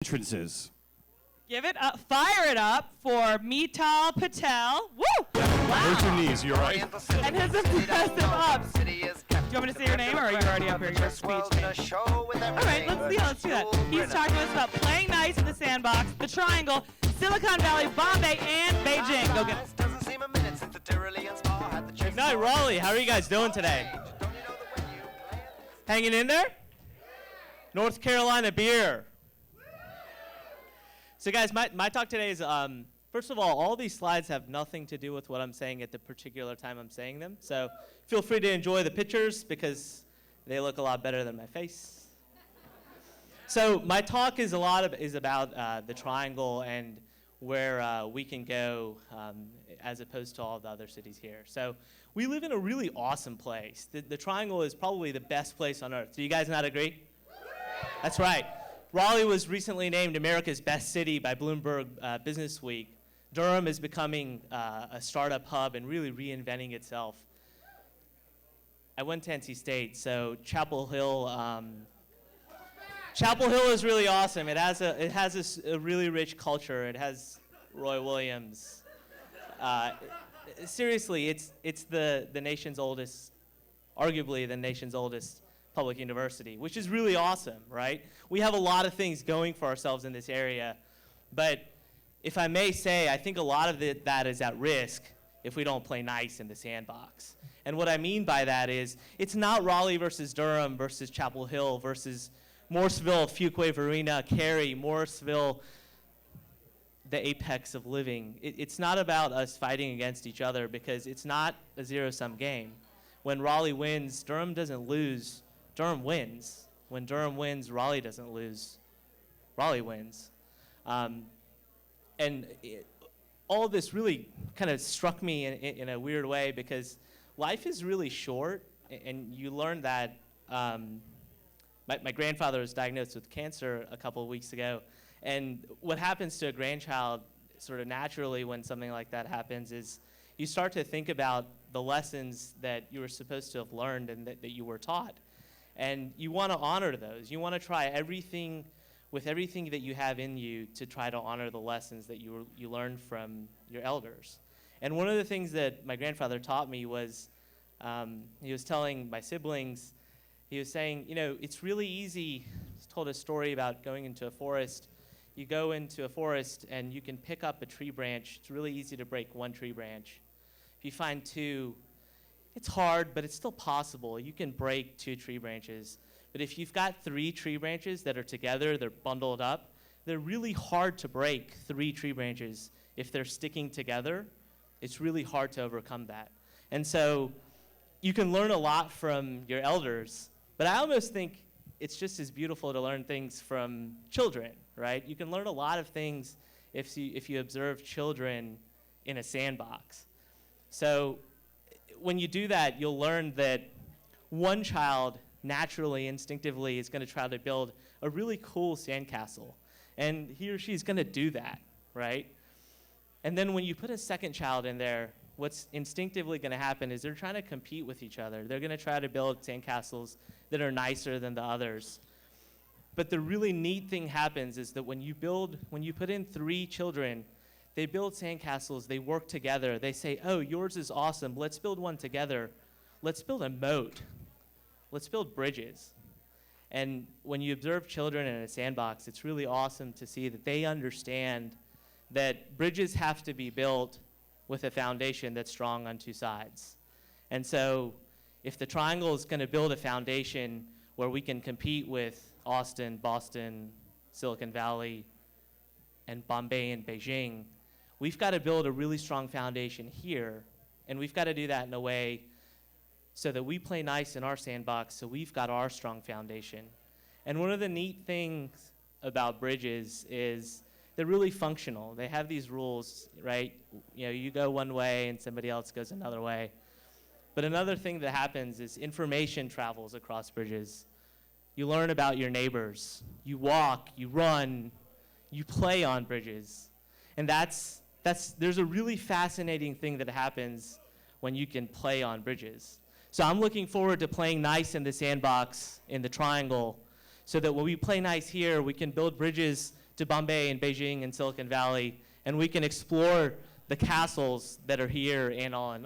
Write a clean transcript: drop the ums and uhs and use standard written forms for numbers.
Entrances. Give it up, fire it up for Mital Patel. Woo! Hurt your knees, you're right. And his impressive ups. Do you want me to say your name, or are you already up here? Your speech name. All right, let's do that. He's talking to us about playing nice in the Sandbox, the Triangle, Silicon Valley, Bombay, and Beijing. Go get it. IgniteRaleigh, how are you guys doing today? Hanging in there? North Carolina beer. So guys, my talk today is, first of all these slides have nothing to do with what I'm saying at the particular time I'm saying them. So feel free to enjoy the pictures because they look a lot better than my face. So my talk is about the Triangle and where we can go as opposed to all the other cities here. So we live in a really awesome place. The Triangle is probably the best place on earth. Do you guys not agree? That's right. Raleigh was recently named America's best city by Bloomberg Business Week. Durham is becoming a startup hub and really reinventing itself. I went to NC State, so Chapel Hill is really awesome. It has a really rich culture. It has Roy Williams. Seriously, it's the nation's oldest, arguably the nation's oldest public university, which is really awesome, right? We have a lot of things going for ourselves in this area, but if I may say, I think a lot of that is at risk if we don't play nice in the Sandbox. And what I mean by that is, it's not Raleigh versus Durham versus Chapel Hill versus Morrisville, Fuquay, Varina, Cary, Morrisville, the apex of living. It's not about us fighting against each other because it's not a zero-sum game. When Raleigh wins, Durham doesn't lose. Durham wins. When Durham wins, Raleigh doesn't lose. Raleigh wins. All of this really kind of struck me in a weird way because life is really short, and you learn that. My grandfather was diagnosed with cancer a couple of weeks ago, and what happens to a grandchild sort of naturally when something like that happens is you start to think about the lessons that you were supposed to have learned and that you were taught. And you want to honor those. You want to try everything with everything that you have in you to try to honor the lessons that you learned from your elders. And one of the things that my grandfather taught me was, he was telling my siblings, he was saying, it's really easy. He told a story about going into a forest. You go into a forest and you can pick up a tree branch. It's really easy to break one tree branch. If you find two, it's hard, but it's still possible. You can break two tree branches. But if you've got three tree branches that are together, they're bundled up, they're really hard to break three tree branches. If they're sticking together, it's really hard to overcome that. And so you can learn a lot from your elders, but I almost think it's just as beautiful to learn things from children, right? You can learn a lot of things if you observe children in a sandbox. So when you do that, you'll learn that one child naturally, instinctively, is going to try to build a really cool sandcastle. And he or she is going to do that, right? And then when you put a second child in there, what's instinctively going to happen is they're trying to compete with each other. They're going to try to build sandcastles that are nicer than the others. But the really neat thing happens is that when you put in three children, they build sandcastles, they work together. They say, oh, yours is awesome. Let's build one together. Let's build a moat. Let's build bridges. And when you observe children in a sandbox, it's really awesome to see that they understand that bridges have to be built with a foundation that's strong on two sides. And so if the Triangle is going to build a foundation where we can compete with Austin, Boston, Silicon Valley, and Bombay and Beijing, we've got to build a really strong foundation here, and we've got to do that in a way so that we play nice in our sandbox, so we've got our strong foundation. And one of the neat things about bridges is they're really functional. They have these rules, right? You go one way and somebody else goes another way. But another thing that happens is information travels across bridges. You learn about your neighbors. You walk, you run, you play on bridges. And there's a really fascinating thing that happens when you can play on bridges. So I'm looking forward to playing nice in the Sandbox in the Triangle so that when we play nice here, we can build bridges to Bombay and Beijing and Silicon Valley, and we can explore the castles that are here and on